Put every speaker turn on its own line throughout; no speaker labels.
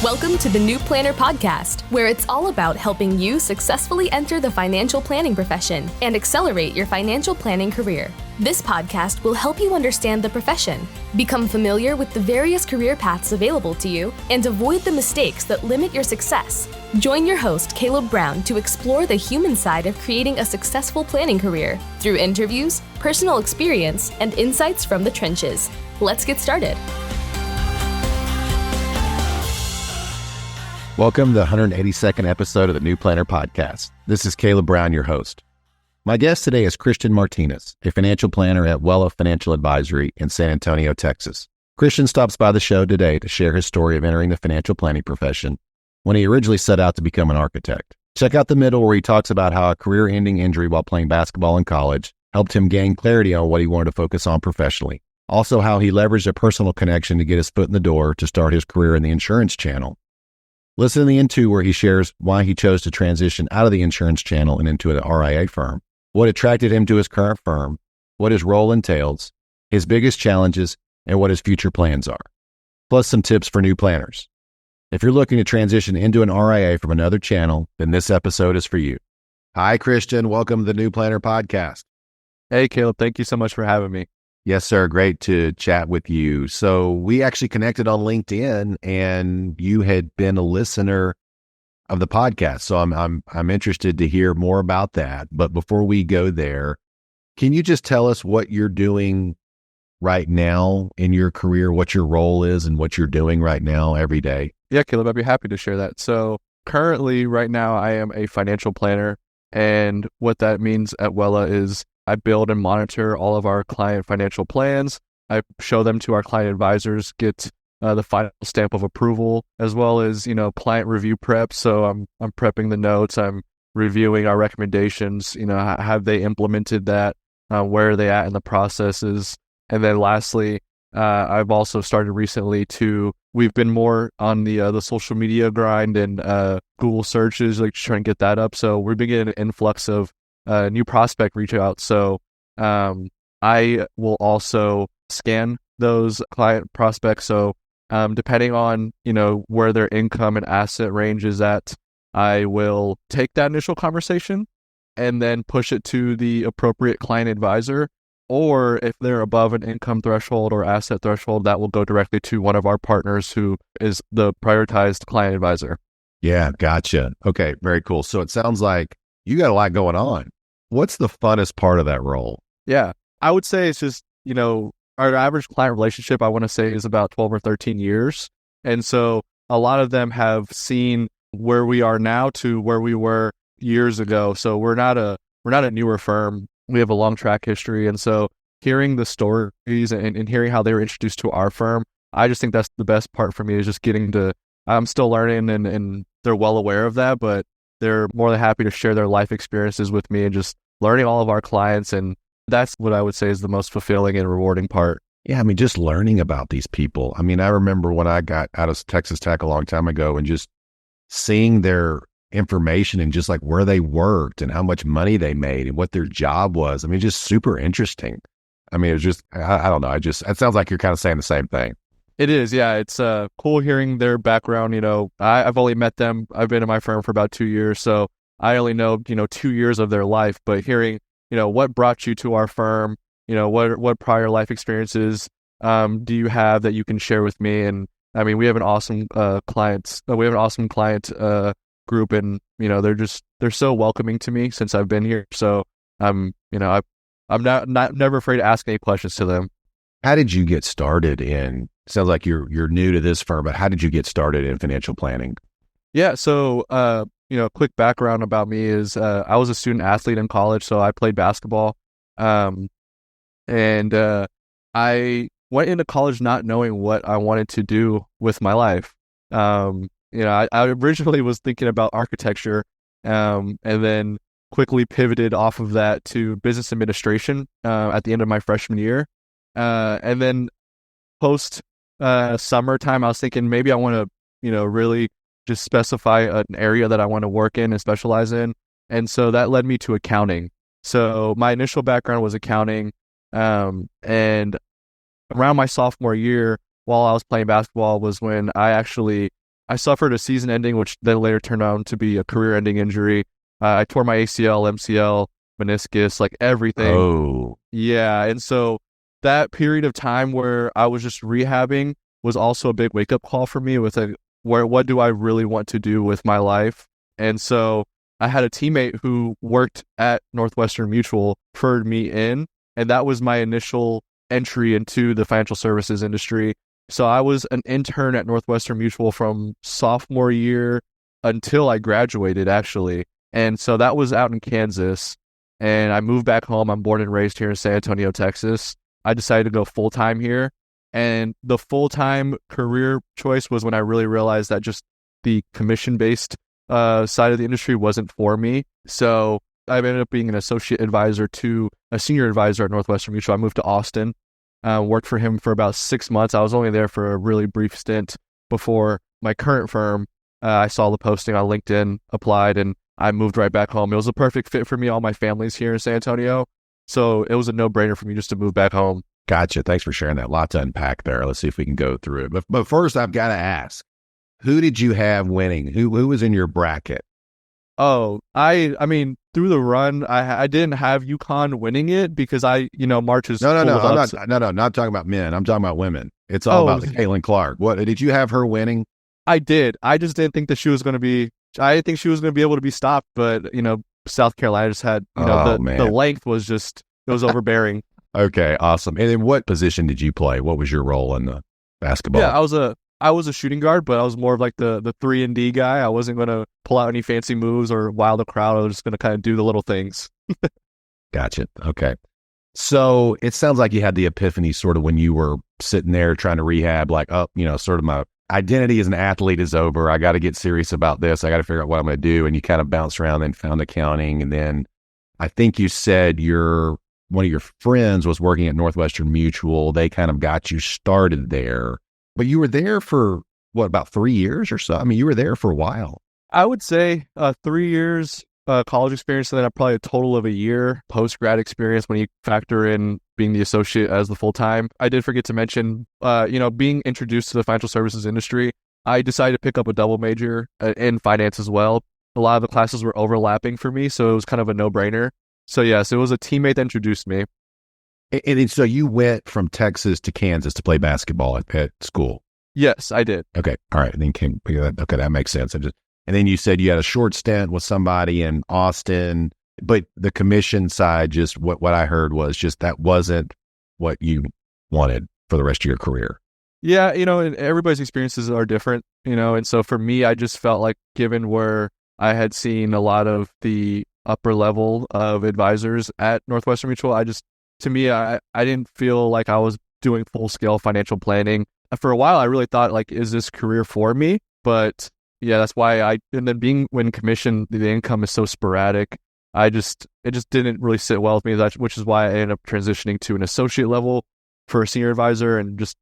Welcome to the New Planner Podcast, where it's all about helping you successfully enter the financial planning profession and accelerate your financial planning career. This podcast will help you understand the profession, become familiar with the various career paths available to you, and avoid the mistakes that limit your success. Join your host, Caleb Brown, to explore the human side of creating a successful planning career through interviews, personal experience, and insights from the trenches. Let's get started.
Welcome to the 182nd episode of the New Planner Podcast. This is Caleb Brown, your host. My guest today is Christian Martinez, a financial planner at Wela Financial Advisory in San Antonio, Texas. Christian stops by the show today to share his story of entering the financial planning profession when he originally set out to become an architect. Check out the middle where he talks about how a career-ending injury while playing basketball in college helped him gain clarity on what he wanted to focus on professionally. Also, how he leveraged a personal connection to get his foot in the door to start his career in the insurance channel. Listen to the end two where he shares why he chose to transition out of the insurance channel and into an RIA firm, what attracted him to his current firm, what his role entails, his biggest challenges, and what his future plans are, plus some tips for new planners. If you're looking to transition into an RIA from another channel, then this episode is for you. Hi, Christian. Welcome to the New Planner Podcast.
Hey, Caleb. Thank you so much for having me.
Yes, sir. Great to chat with you. So we actually connected on LinkedIn, and you had been a listener of the podcast. So I'm interested to hear more about that. But before we go there, can you just tell us what you're doing right now in your career, what your role is, and what you're doing right now every day?
Yeah, Caleb, I'd be happy to share that. So currently, right now, I am a financial planner, and what that means at Wela is I build and monitor all of our client financial plans. I show them to our client advisors, get the final stamp of approval, as well as, client review prep. So I'm prepping the notes. I'm reviewing our recommendations. Have they implemented that? Where are they at in the processes? And then lastly, I've also started recently we've been more on the social media grind and Google searches, like trying to get that up. So we've been getting an influx of new prospect reach out. So I will also scan those client prospects. So depending on, where their income and asset range is at, I will take that initial conversation and then push it to the appropriate client advisor. Or if they're above an income threshold or asset threshold, that will go directly to one of our partners who is the prioritized client advisor.
Yeah, gotcha. Okay, very cool. So it sounds like you got a lot going on. What's the funnest part of that role?
Yeah, I would say it's just, our average client relationship, I want to say, is about 12 or 13 years. And so a lot of them have seen where we are now to where we were years ago. So we're not a newer firm. We have a long track history. And so hearing the stories and hearing how they were introduced to our firm, I just think that's the best part for me, is just I'm still learning and they're well aware of that, but they're more than happy to share their life experiences with me and just learning all of our clients. And that's what I would say is the most fulfilling and rewarding part.
Yeah, just learning about these people. I rember when I got out of Texas Tech a long time ago and just seeing their information and just like where they worked and how much money they made and what their job was. Just super interesting. It was just, I don't know. It sounds like you're kind of saying the same thing.
It is, yeah. It's cool hearing their background. I've only met them. I've been in my firm for about 2 years, so I only know 2 years of their life. But hearing what brought you to our firm, what prior life experiences do you have that you can share with me? And we have an awesome client group, and they're so welcoming to me since I've been here. So I'm never afraid to ask any questions to them.
How did you get started in? Sounds like you're new to this firm, but how did you get started in financial planning?
Yeah, so quick background about me is I was a student athlete in college, so I played basketball, and I went into college not knowing what I wanted to do with my life. I originally was thinking about architecture, and then quickly pivoted off of that to business administration at the end of my freshman year, and then post summertime, I was thinking maybe I want to, really just specify an area that I want to work in and specialize in. And so that led me to accounting. So my initial background was accounting. And around my sophomore year, while I was playing basketball, was when I actually I suffered a season ending, which then later turned out to be a career ending injury. I tore my ACL, MCL, meniscus, like everything.
Oh,
Yeah. And so that period of time where I was just rehabbing was also a big wake up call for me with what do I really want to do with my life? And so I had a teammate who worked at Northwestern Mutual, referred me in, and that was my initial entry into the financial services industry. So I was an intern at Northwestern Mutual from sophomore year until I graduated, actually. And so that was out in Kansas. And I moved back home. I'm born and raised here in San Antonio, Texas. I decided to go full-time here. And the full-time career choice was when I really realized that just the commission-based side of the industry wasn't for me. So I ended up being an associate advisor to a senior advisor at Northwestern Mutual. I moved to Austin, worked for him for about 6 months. I was only there for a really brief stint before my current firm. I saw the posting on LinkedIn, applied, and I moved right back home. It was a perfect fit for me. All my family's here in San Antonio. So it was a no-brainer for me just to move back home.
gotcha. Thanks for sharing that. A lot to unpack there. Let's see if we can go through it. But first, I've got to ask, who did you have winning? Who was in your bracket?
Oh, I mean, through the run, I didn't have UConn winning it because March is
No,
full of
I'm
ups.
not talking about men. I'm talking about women. It's all about Caitlin Clark. What did you have her winning?
I did. I just didn't think that she was going to be. I didn't think she was going to be able to be stopped. But South Carolina just had. The length was just it was overbearing.
Okay, awesome. And then what position did you play? What was your role in the basketball?
Yeah, I was a shooting guard, but I was more of like the 3-and-D guy. I wasn't going to pull out any fancy moves or wow the crowd. I was just going to kind of do the little things.
Gotcha. Okay. So it sounds like you had the epiphany sort of when you were sitting there trying to rehab, like, sort of my identity as an athlete is over. I got to get serious about this. I got to figure out what I'm going to do. And you kind of bounced around and found accounting. And then I think you said one of your friends was working at Northwestern Mutual. They kind of got you started there. But you were there for, about 3 years or so? I mean, you were there for a while.
I would say 3 years college experience, and then probably a total of a year post-grad experience when you factor in being the associate as the full-time. I did forget to mention, being introduced to the financial services industry, I decided to pick up a double major in finance as well. A lot of the classes were overlapping for me, so it was kind of a no-brainer. So yes, it was a teammate that introduced me.
And so you went from Texas to Kansas to play basketball at school?
Yes, I did.
Okay. All right. And then that makes sense. And then you said you had a short stint with somebody in Austin, but the commission side, just what I heard was just that wasn't what you wanted for the rest of your career.
Yeah, and everybody's experiences are different, and so for me, I just felt like given where I had seen a lot of the upper level of advisors at Northwestern Mutual, I didn't feel like I was doing full-scale financial planning. For a while, I really thought, like, is this career for me? But yeah, that's why and then being when commission, the income is so sporadic, it just didn't really sit well with me, which is why I ended up transitioning to an associate level for a senior advisor and just,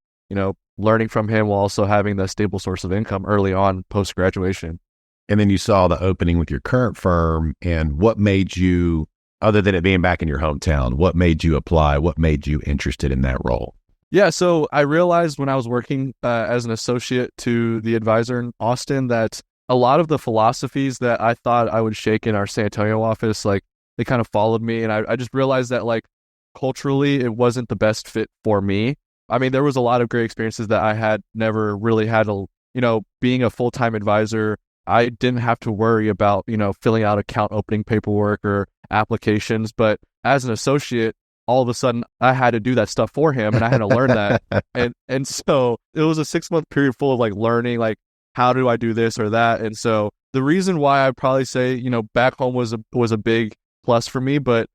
learning from him while also having the stable source of income early on post-graduation.
And then you saw the opening with your current firm, and what made you, other than it being back in your hometown, what made you apply? What made you interested in that role?
Yeah, so I realized when I was working as an associate to the advisor in Austin that a lot of the philosophies that I thought I would shake in our San Antonio office, like, they kind of followed me. And I just realized that, like, culturally, it wasn't the best fit for me. I mean, there was a lot of great experiences that I had never really had being a full-time advisor, I didn't have to worry about, filling out account opening paperwork or applications. But as an associate, all of a sudden I had to do that stuff for him and I had to learn that. And so it was a 6-month period full of like learning, like, how do I do this or that? And so the reason why I'd probably say, back home was a big plus for me, but,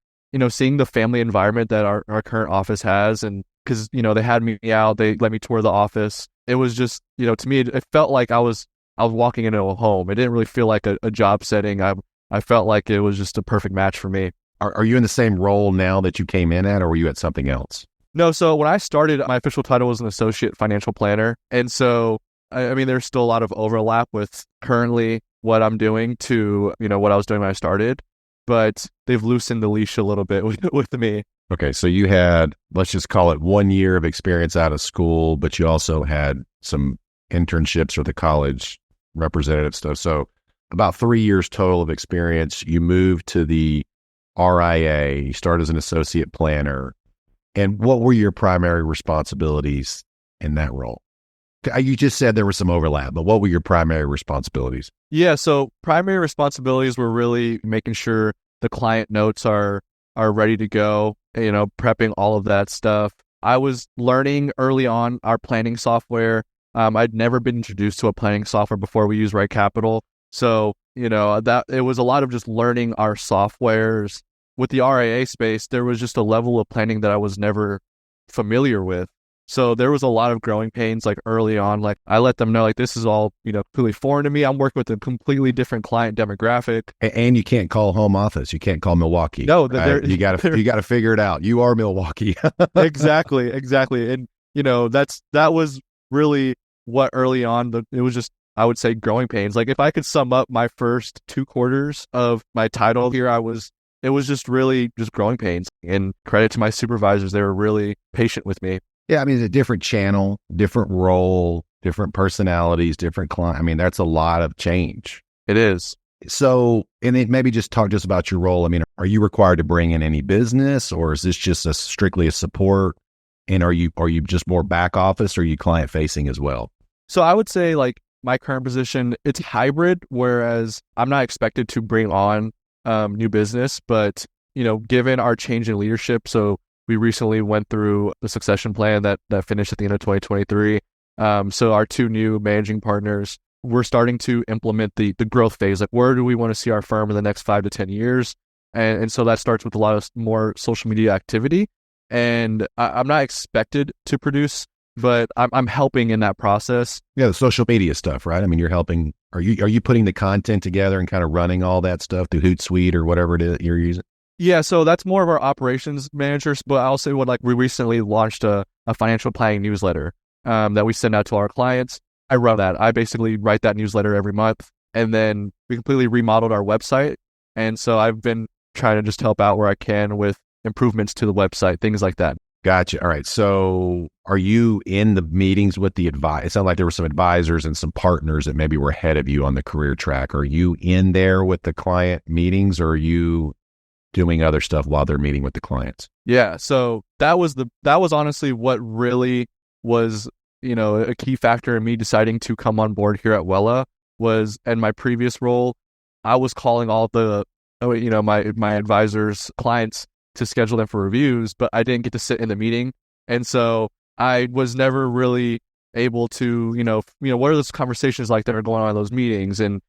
seeing the family environment that our current office has, and because, they had me out, they let me tour the office. It was just, to me, it felt like I was walking into a home. It didn't really feel like a job setting. I felt like it was just a perfect match for me.
Are you in the same role now that you came in at, or were you at something else?
No, so when I started, my official title was an associate financial planner. And so, I mean, there's still a lot of overlap with currently what I'm doing to, what I was doing when I started. But they've loosened the leash a little bit with me.
Okay, so you had, let's just call it 1 year of experience out of school, but you also had some internships or the college representative stuff. So about 3 years total of experience. You moved to the RIA. You started as an associate planner. And what were your primary responsibilities in that role? You just said there was some overlap, but what were your primary responsibilities?
Yeah, so primary responsibilities were really making sure the client notes are ready to go, prepping all of that stuff. I was learning early on our planning software. I'd never been introduced to a planning software before. We use Right Capital. So, that it was a lot of just learning our softwares. With the RIA space, there was just a level of planning that I was never familiar with. So there was a lot of growing pains like early on. Like I let them know like this is all, completely foreign to me. I'm working with a completely different client demographic.
And you can't call home office. You can't call Milwaukee.
No,
you got to figure it out. You are Milwaukee.
Exactly. And that was really what early on it was just, I would say, growing pains. Like if I could sum up my first 2 quarters of my title here, it was just really just growing pains. And credit to my supervisors, they were really patient with me.
Yeah, I mean, it's a different channel, different role, different personalities, different client. I mean, that's a lot of change.
It is.
So, and then maybe just talk just about your role. I mean, are you required to bring in any business, or is this just strictly a support? And are you just more back office, or are you client facing as well?
So I would say like my current position, it's hybrid, whereas I'm not expected to bring on new business, but given our change in leadership, so we recently went through the succession plan that finished at the end of 2023. So our 2 new managing partners, we're starting to implement the growth phase. Like where do we want to see our firm in the next 5 to 10 years? And so that starts with a lot of more social media activity. And I'm not expected to produce, but I'm helping in that process.
Yeah, the social media stuff, right? I mean, you're helping. Are you putting the content together and kind of running all that stuff through Hootsuite or whatever it is you're using?
Yeah, so that's more of our operations managers, but I'll say we recently launched a financial planning newsletter that we send out to our clients. I run that. I basically write that newsletter every month, and then we completely remodeled our website. And so I've been trying to just help out where I can with improvements to the website, things like that.
Gotcha. All right. So are you in the meetings with the advisor? It sounded like there were some advisors and some partners that maybe were ahead of you on the career track. Are you in there with the client meetings, or are you doing other stuff while they're meeting with the clients?
Yeah. So that was honestly what really was, a key factor in me deciding to come on board here at Wela. Was in my previous role, I was calling all the, my advisors' clients to schedule them for reviews, but I didn't get to sit in the meeting. And so I was never really able to, what are those conversations like that are going on in those meetings? And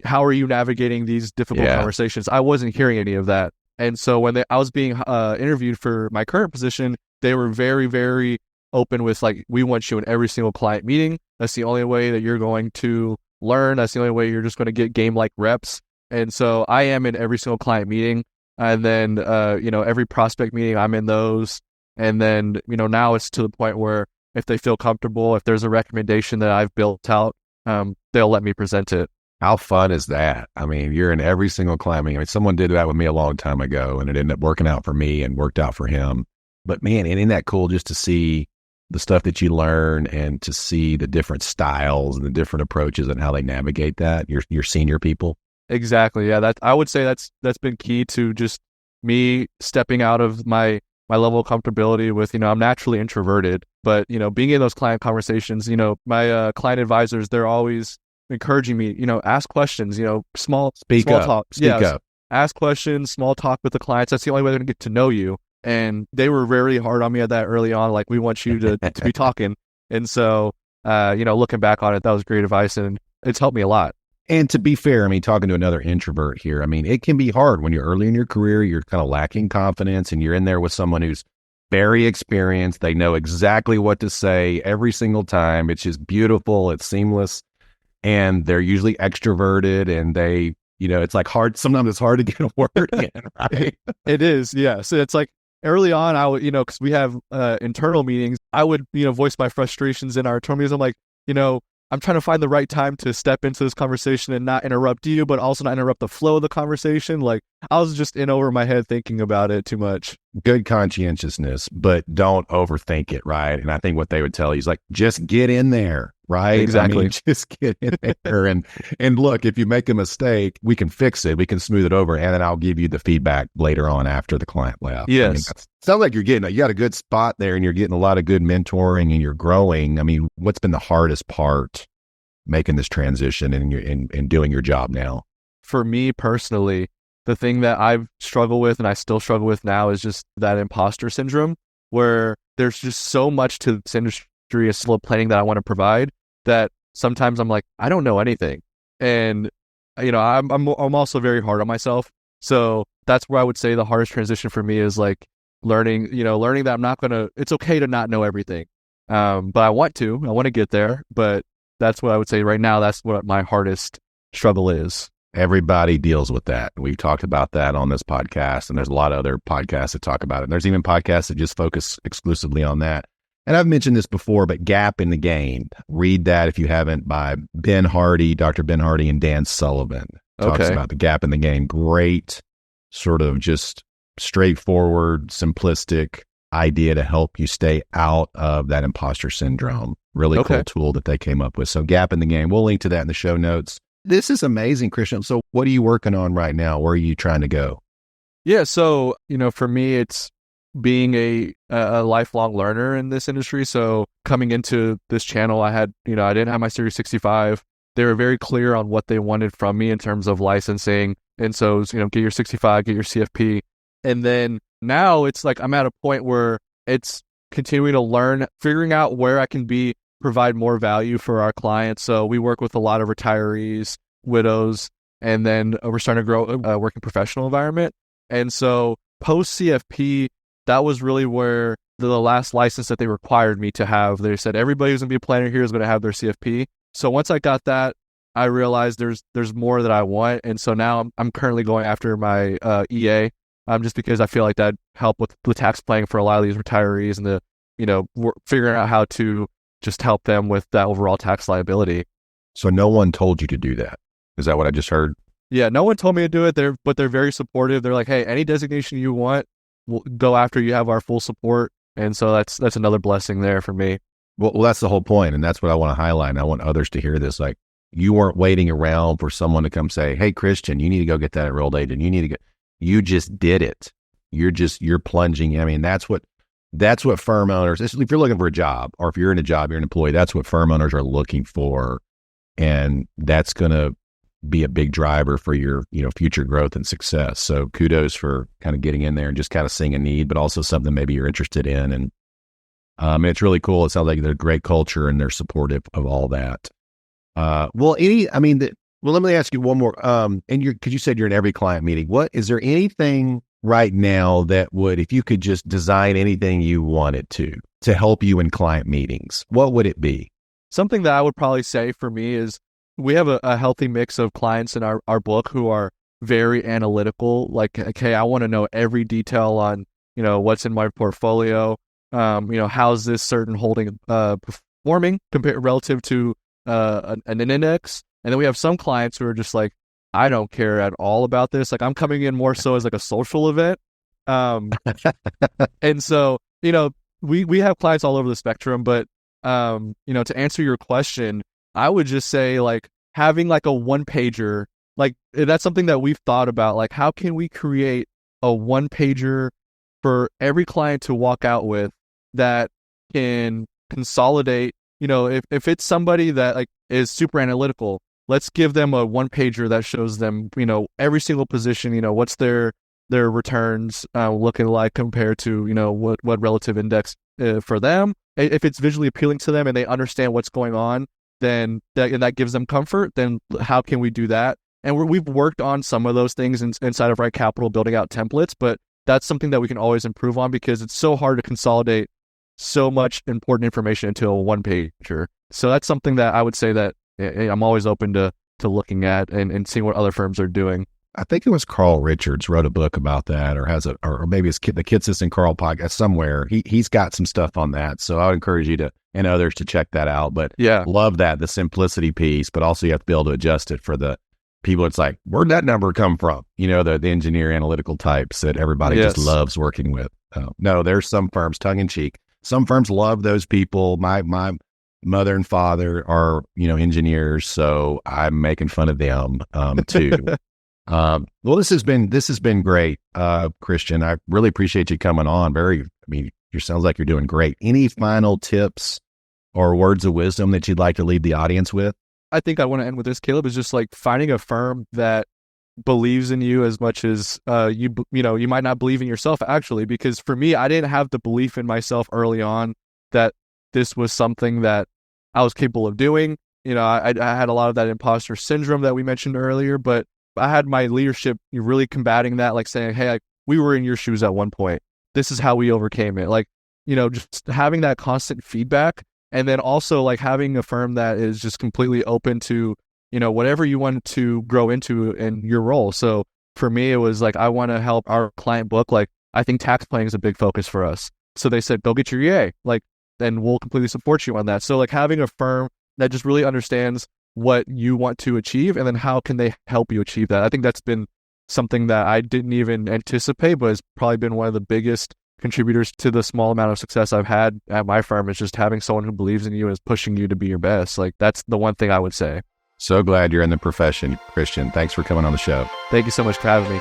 how are you navigating these difficult conversations? I wasn't hearing any of that. And so when I was being interviewed for my current position, they were very, very open with like, we want you in every single client meeting. That's the only way that you're going to learn. That's the only way you're just going to get game-like reps. And so I am in every single client meeting. And then, every prospect meeting, I'm in those. And then, now it's to the point where if they feel comfortable, if there's a recommendation that I've built out, they'll let me present it.
How fun is that? I mean, you're in every single client meeting. I mean, someone did that with me a long time ago, and it ended up working out for me and worked out for him. But man, isn't that cool just to see the stuff that you learn and to see the different styles and the different approaches and how they navigate that, your senior people?
Exactly. Yeah, I would say that's been key to just me stepping out of my level of comfortability with, I'm naturally introverted, but, being in those client conversations, my client advisors, they're always encouraging me, ask questions, small talk. Speak up. Ask questions, small talk with the clients. That's the only way they're going to get to know you. And they were very hard on me at that early on. Like, we want you to be talking. And so, looking back on it, that was great advice, and it's helped me a lot.
And to be fair, I mean, talking to another introvert here, I mean, it can be hard when you're early in your career, you're kind of lacking confidence, and you're in there with someone who's very experienced. They know exactly what to say every single time. It's just beautiful. It's seamless. And they're usually extroverted, and they, it's like hard. Sometimes it's hard to get a word in, right?
It is. Yeah. So it's like early on, I would, because we have internal meetings, I would, voice my frustrations in our internal meetings. I'm like, I'm trying to find the right time to step into this conversation and not interrupt you, but also not interrupt the flow of the conversation. Like, I was just in over my head thinking about it too much.
good conscientiousness, but don't overthink it, right? And I think what they would tell you is like, just get in there, right?
Exactly.
I mean, just get in there and look, if you make a mistake, we can fix it. We can smooth it over. And then I'll give you the feedback later on after the client left.
Yes.
I mean, sounds like you got a good spot there and you're getting a lot of good mentoring and you're growing. I mean, what's been the hardest part making this transition and doing your job now?
For me personally, the thing that I've struggled with and I still struggle with now is just that imposter syndrome, where there's just so much to this industry and slow planning that I want to provide that sometimes I'm like, I don't know anything. And, I'm also very hard on myself. So that's where I would say the hardest transition for me is like learning that I'm not going to, it's okay to not know everything. But I want to get there. But that's what I would say right now. That's what my hardest struggle is.
Everybody deals with that. We've talked about that on this podcast, and there's a lot of other podcasts that talk about it. And there's even podcasts that just focus exclusively on that. And I've mentioned this before, but Gap in the Game. Read that if you haven't, by Ben Hardy, Dr. Ben Hardy, and Dan Sullivan. Talks about the gap in the game. Great sort of just straightforward, simplistic idea to help you stay out of that imposter syndrome. Really cool tool that they came up with. So Gap in the Game. We'll link to that in the show notes. This is amazing, Christian. So what are you working on right now? Where are you trying to go?
Yeah. So, for me, it's being a lifelong learner in this industry. So coming into this channel, I didn't have my Series 65. They were very clear on what they wanted from me in terms of licensing. And so, get your 65, get your CFP. And then now it's like I'm at a point where it's continuing to learn, figuring out where I can provide more value for our clients. So we work with a lot of retirees, widows, and then we're starting to grow a working professional environment. And so post CFP, that was really where the last license that they required me to have. They said everybody who's going to be a planner here is going to have their CFP. So once I got that, I realized there's more that I want. And so now I'm currently going after my EA, just because I feel like that helped with the tax planning for a lot of these retirees and figuring out how to just help them with that overall tax liability.
So no one told you to do that. Is that what I just heard?
Yeah, no one told me to do it. But they're very supportive. They're like, hey, any designation you want, we'll go after. You have our full support. And so that's another blessing there for me.
Well, that's the whole point, and that's what I want to highlight. And I want others to hear this. Like, you weren't waiting around for someone to come say, "Hey, Christian, you need to go get that enrolled agent. You need to get." You just did it. You're plunging. I mean, that's what firm owners. If you're looking for a job, or if you're in a job, you're an employee. That's what firm owners are looking for, and that's going to be a big driver for your future growth and success. So kudos for kind of getting in there and just kind of seeing a need, but also something maybe you're interested in. And it's really cool. It sounds like they're great culture and they're supportive of all that. Let me ask you one more. Because you said you're in every client meeting. Is there anything right now that would, if you could just design anything you wanted to help you in client meetings, what would it be?
Something that I would probably say for me is we have a healthy mix of clients in our book who are very analytical. Like, okay, I want to know every detail on, what's in my portfolio. How's this certain holding performing compared relative to an index? And then we have some clients who are just like, I don't care at all about this. Like, I'm coming in more so as like a social event. And so, we have clients all over the spectrum, but, to answer your question, I would just say like having like a one pager, like that's something that we've thought about. Like, how can we create a one pager for every client to walk out with that can consolidate, if it's somebody that like is super analytical, let's give them a one pager that shows them, every single position, what's their returns looking like compared to, what relative index for them. If it's visually appealing to them and they understand what's going on, then that gives them comfort. Then how can we do that? And we've worked on some of those things inside of Right Capital, building out templates, but that's something that we can always improve on because it's so hard to consolidate so much important information into a one pager. So that's something that I would say that I'm always open to looking at and seeing what other firms are doing.
I think it was Carl Richards wrote a book about that, or maybe it's the Kid System Carl podcast somewhere. He's got some stuff on that. So I would encourage you and others to check that out. But yeah, love that, the simplicity piece, but also you have to be able to adjust it for the people. It's like, where'd that number come from? The engineer analytical types that everybody just loves working with. No, there's some firms, tongue in cheek. Some firms love those people. My mother and father are, engineers, so I'm making fun of them too. Well, this has been great, Christian. I really appreciate you coming on. It sounds like you're doing great. Any final tips or words of wisdom that you'd like to leave the audience with?
I think I want to end with this, Caleb, is just like finding a firm that believes in you as much as you might not believe in yourself, actually, because for me, I didn't have the belief in myself early on that this was something that I was capable of doing. I had a lot of that imposter syndrome that we mentioned earlier, but I had my leadership really combating that, like saying, hey, we were in your shoes at one point. This is how we overcame it. Like, just having that constant feedback, and then also like having a firm that is just completely open to, whatever you want to grow into in your role. So for me, it was like, I want to help our client book. Like, I think tax planning is a big focus for us. So they said, go get your RIA, and we'll completely support you on that. So like having a firm that just really understands what you want to achieve, and then how can they help you achieve that. I think that's been something that I didn't even anticipate, but has probably been one of the biggest contributors to the small amount of success I've had at my firm, is just having someone who believes in you and is pushing you to be your best. Like, that's the one thing I would say.
So glad you're in the profession, Christian. Thanks for coming on the show.
Thank you so much for having me.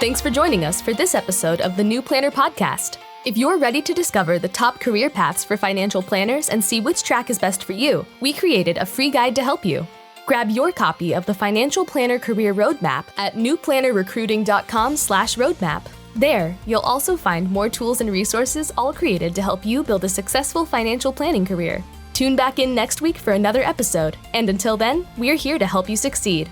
Thanks for joining us for this episode of the New Planner Podcast. If you're ready to discover the top career paths for financial planners and see which track is best for you, we created a free guide to help you. Grab your copy of the Financial Planner Career Roadmap at newplannerrecruiting.com/roadmap. There, you'll also find more tools and resources, all created to help you build a successful financial planning career. Tune back in next week for another episode, and until then, we're here to help you succeed.